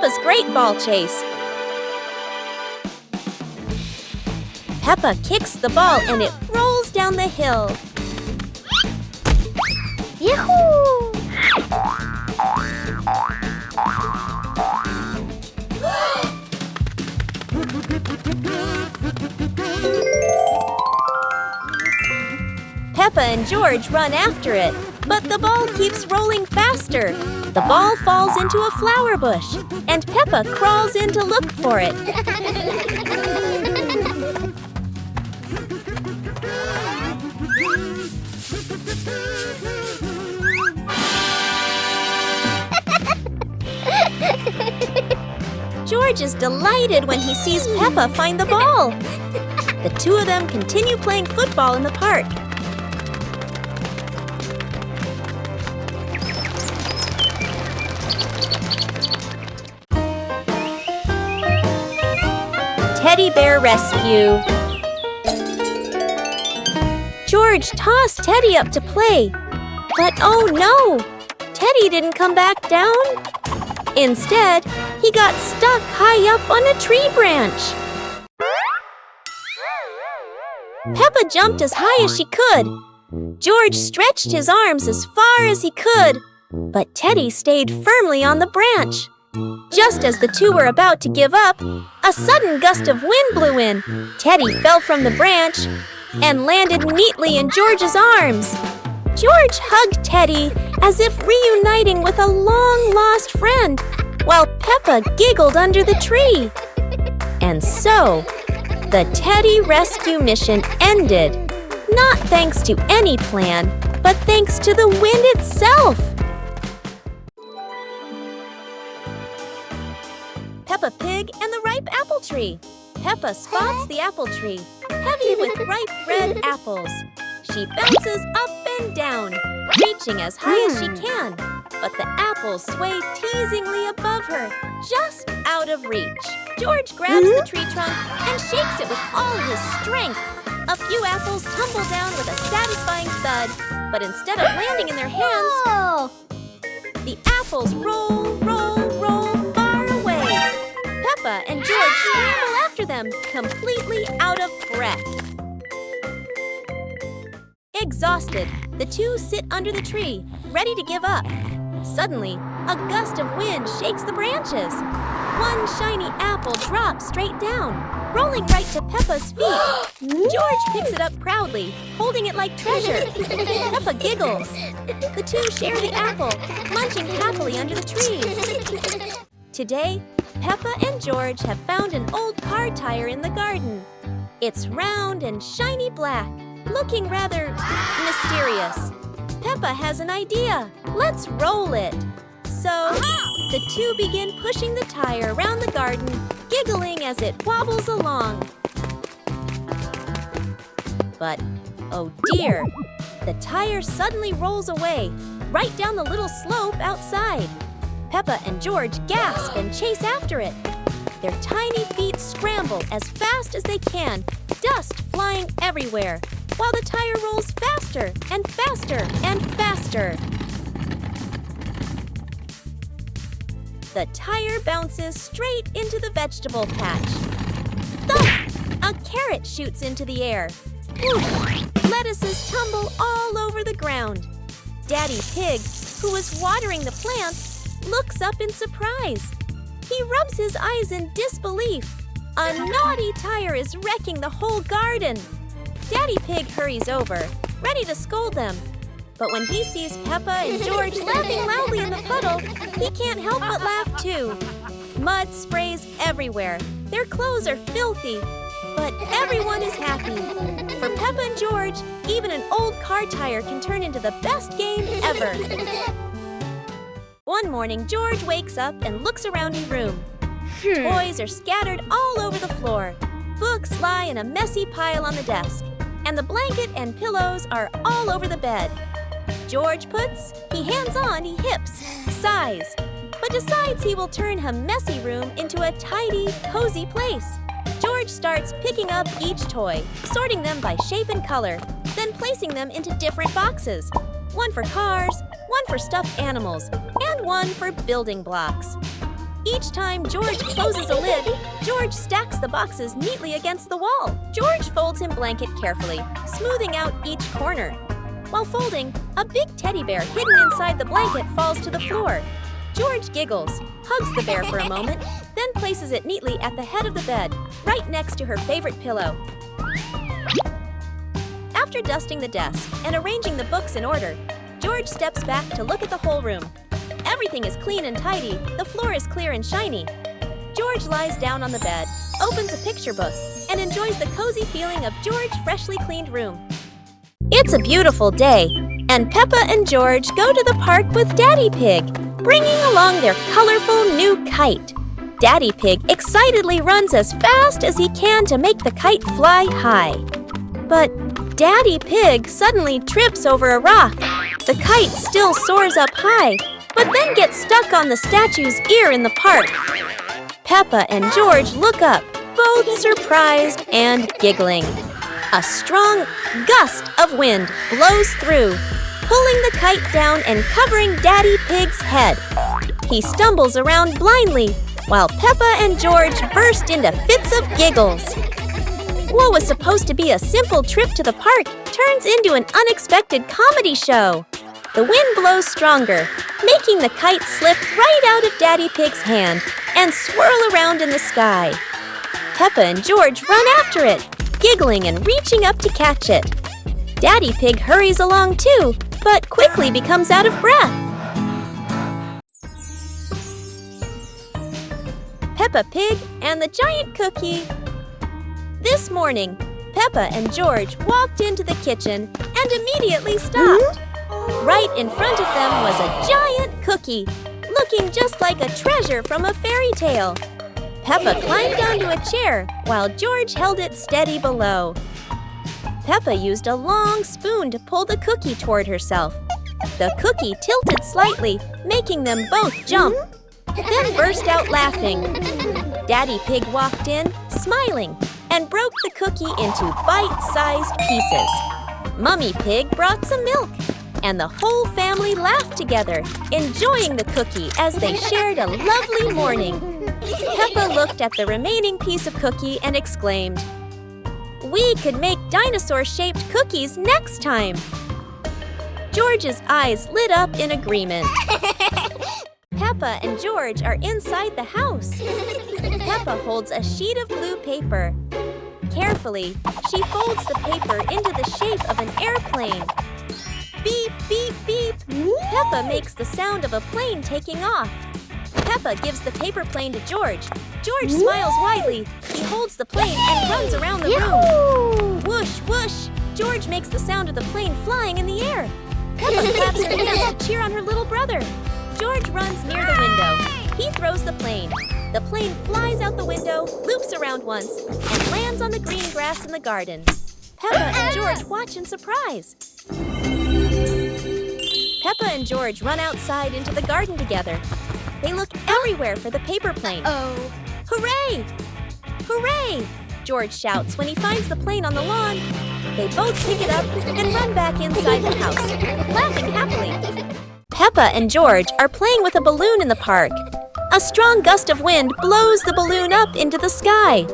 Peppa's great ball chase. Peppa kicks the ball and it rolls down the hill. Yahoo! Peppa and George run after it, but the ball keeps rolling faster. The ball falls into a flower bush, and Peppa crawls in to look for it. George is delighted when he sees Peppa find the ball. The two of them continue playing football in the park. Teddy Bear Rescue. George tossed Teddy up to play, but oh no! Teddy didn't come back down. Instead, he got stuck high up on a tree branch. Peppa jumped as high as she could. George stretched his arms as far as he could, but Teddy stayed firmly on the branch. Just as the two were about to give up, a sudden gust of wind blew in. Teddy fell from the branch and landed neatly in George's arms. George hugged Teddy as if reuniting with a long-lost friend, while Peppa giggled under the tree. And so, the Teddy rescue mission ended, not thanks to any plan, but thanks to the wind itself. Peppa Pig and the ripe apple tree. Peppa spots the apple tree, heavy with ripe red apples. She bounces up and down, reaching as high as she can, but the apples sway teasingly above her, just out of reach. George grabs the tree trunk and shakes it with all his strength. A few apples tumble down with a satisfying thud, but instead of landing in their hands, the apples roll, roll, roll far away. Peppa and George scramble after them, completely out of breath. Exhausted, the two sit under the tree, ready to give up. Suddenly, a gust of wind shakes the branches. One shiny apple drops straight down, rolling right to Peppa's feet. George picks it up proudly, holding it like treasure. Peppa giggles. The two share the apple, munching happily under the tree. Today, Peppa and George have found an old car tire in the garden. It's round and shiny black, looking rather mysterious. Peppa has an idea. Let's roll it. So, the two begin pushing the tire around the garden, giggling as it wobbles along. But, oh dear, the tire suddenly rolls away, right down the little slope outside. Peppa and George gasp and chase after it. Their tiny feet scramble as fast as they can, dust flying everywhere, while the tire rolls faster and faster and faster. The tire bounces straight into the vegetable patch. Thump! A carrot shoots into the air. Whoosh! Lettuces tumble all over the ground. Daddy Pig, who was watering the plants, looks up in surprise. He rubs his eyes in disbelief. A naughty tire is wrecking the whole garden. Daddy Pig hurries over, ready to scold them. But when he sees Peppa and George laughing loudly in the puddle, he can't help but laugh too. Mud sprays everywhere. Their clothes are filthy, but everyone is happy. For Peppa and George, even an old car tire can turn into the best game ever. One morning, George wakes up and looks around his room. Toys are scattered all over the floor. Books lie in a messy pile on the desk, and the blanket and pillows are all over the bed. George puts, he hands on, he hips, sighs, but decides he will turn a messy room into a tidy, cozy place. George starts picking up each toy, sorting them by shape and color, then placing them into different boxes. One for cars, one for stuffed animals, and one for building blocks. Each time George closes a lid, George stacks the boxes neatly against the wall. George folds his blanket carefully, smoothing out each corner. While folding, a big teddy bear hidden inside the blanket falls to the floor. George giggles, hugs the bear for a moment, then places it neatly at the head of the bed, right next to her favorite pillow. After dusting the desk and arranging the books in order, George steps back to look at the whole room. Everything is clean and tidy, the floor is clear and shiny. George lies down on the bed, opens a picture book, and enjoys the cozy feeling of George's freshly cleaned room. It's a beautiful day, and Peppa and George go to the park with Daddy Pig, bringing along their colorful new kite. Daddy Pig excitedly runs as fast as he can to make the kite fly high. But Daddy Pig suddenly trips over a rock. The kite still soars up high, but then gets stuck on the statue's ear in the park. Peppa and George look up, both surprised and giggling. A strong gust of wind blows through, pulling the kite down and covering Daddy Pig's head. He stumbles around blindly, while Peppa and George burst into fits of giggles. What was supposed to be a simple trip to the park turns into an unexpected comedy show. The wind blows stronger, making the kite slip right out of Daddy Pig's hand and swirl around in the sky. Peppa and George run after it, giggling and reaching up to catch it. Daddy Pig hurries along too, but quickly becomes out of breath. Peppa Pig and the Giant Cookie. This morning, Peppa and George walked into the kitchen and immediately stopped. Right in front of them was a giant cookie, looking just like a treasure from a fairy tale. Peppa climbed onto a chair while George held it steady below. Peppa used a long spoon to pull the cookie toward herself. The cookie tilted slightly, making them both jump, then burst out laughing. Daddy Pig walked in, smiling, and broke the cookie into bite-sized pieces. Mummy Pig brought some milk, and the whole family laughed together, enjoying the cookie as they shared a lovely morning. Peppa looked at the remaining piece of cookie and exclaimed, "We could make dinosaur-shaped cookies next time." George's eyes lit up in agreement. Peppa and George are inside the house. Peppa holds a sheet of blue paper. Carefully, she folds the paper into the shape of an airplane. Beep, beep, beep! Peppa makes the sound of a plane taking off. Peppa gives the paper plane to George. George smiles widely. He holds the plane and runs around the room. Whoosh, whoosh! George makes the sound of the plane flying in the air. Peppa claps her hands to cheer on her little brother. George runs near the window. He throws the plane. The plane flies out the window, loops around once, and lands on the green grass in the garden. Peppa and George watch in surprise. Peppa and George run outside into the garden together. They look everywhere for the paper plane. Hooray! Hooray! George shouts when he finds the plane on the lawn. They both pick it up and run back inside the house, laughing happily. Peppa and George are playing with a balloon in the park. A strong gust of wind blows the balloon up into the sky.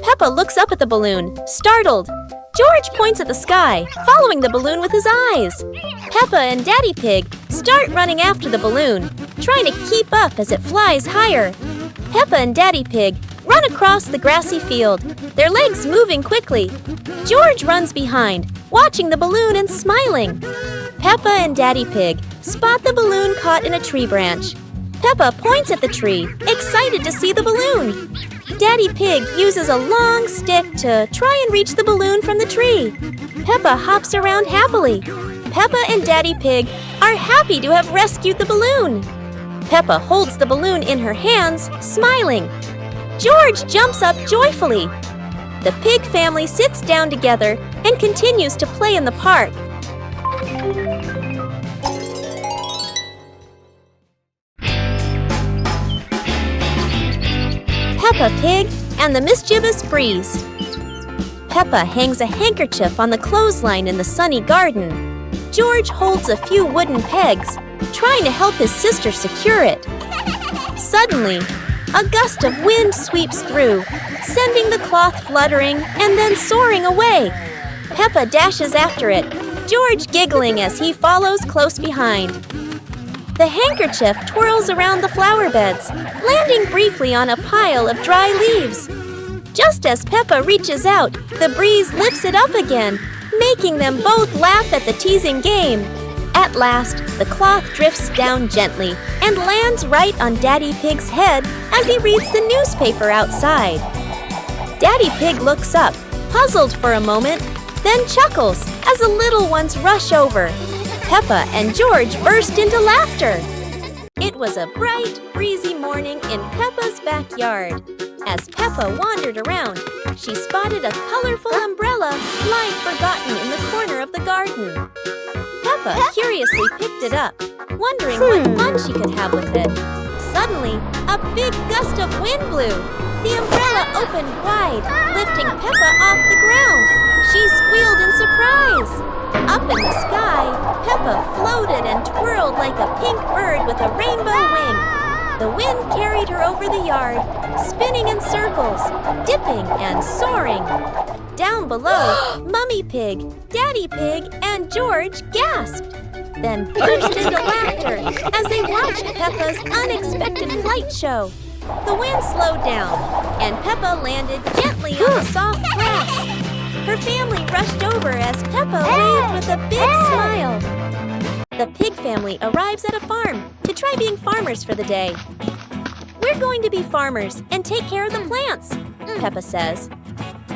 Peppa looks up at the balloon, startled. George points at the sky, following the balloon with his eyes. Peppa and Daddy Pig start running after the balloon, trying to keep up as it flies higher. Peppa and Daddy Pig run across the grassy field, their legs moving quickly. George runs behind, watching the balloon and smiling. Peppa and Daddy Pig spot the balloon caught in a tree branch. Peppa points at the tree, excited to see the balloon. Daddy Pig uses a long stick to try and reach the balloon from the tree. Peppa hops around happily. Peppa and Daddy Pig are happy to have rescued the balloon. Peppa holds the balloon in her hands, smiling. George jumps up joyfully. The pig family sits down together and continues to play in the park. Peppa Pig and the Mischievous Breeze. Peppa hangs a handkerchief on the clothesline in the sunny garden. George holds a few wooden pegs, trying to help his sister secure it. Suddenly, a gust of wind sweeps through, sending the cloth fluttering and then soaring away. Peppa dashes after it, George giggling as he follows close behind. The handkerchief twirls around the flower beds, landing briefly on a pile of dry leaves. Just as Peppa reaches out, the breeze lifts it up again, making them both laugh at the teasing game. At last, the cloth drifts down gently and lands right on Daddy Pig's head as he reads the newspaper outside. Daddy Pig looks up, puzzled for a moment, then chuckles as the little ones rush over. Peppa and George burst into laughter. It was a bright, breezy morning in Peppa's backyard. As Peppa wandered around, she spotted a colorful umbrella lying forgotten in the corner of the garden. Peppa curiously picked it up, wondering what fun she could have with it. Suddenly, a big gust of wind blew. The umbrella opened wide, lifting Peppa off the ground. She squealed in surprise. Up in the sky, Peppa floated and twirled like a pink bird with a rainbow wing. The wind carried her over the yard, spinning in circles, dipping and soaring. Down below, Mummy Pig, Daddy Pig, and George gasped, then burst into laughter as they watched Peppa's unexpected flight show. The wind slowed down, and Peppa landed gently on the soft grass. Her family rushed over as Peppa waved with a big smile. The pig family arrives at a farm to try being farmers for the day. "We're going to be farmers and take care of the plants," Peppa says.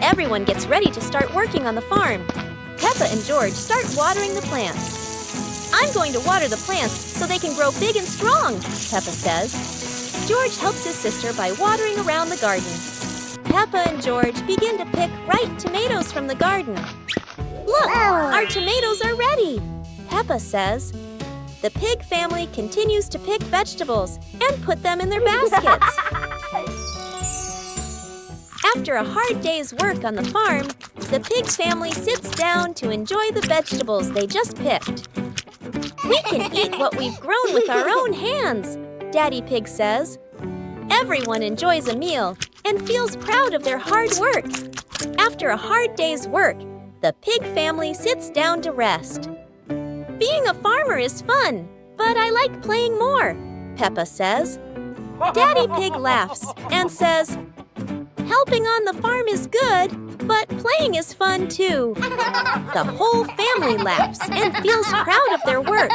Everyone gets ready to start working on the farm. Peppa and George start watering the plants. "I'm going to water the plants so they can grow big and strong," Peppa says. George helps his sister by watering around the garden. Peppa and George begin to pick ripe tomatoes from the garden. "Look, our tomatoes are ready," Peppa says. The pig family continues to pick vegetables and put them in their baskets. After a hard day's work on the farm, the pig family sits down to enjoy the vegetables they just picked. "We can eat what we've grown with our own hands," Daddy Pig says. Everyone enjoys a meal and feels proud of their hard work. After a hard day's work, the pig family sits down to rest. "Being a farmer is fun, but I like playing more," Peppa says. Daddy Pig laughs and says, "Helping on the farm is good, but playing is fun too." The whole family laughs and feels proud of their work.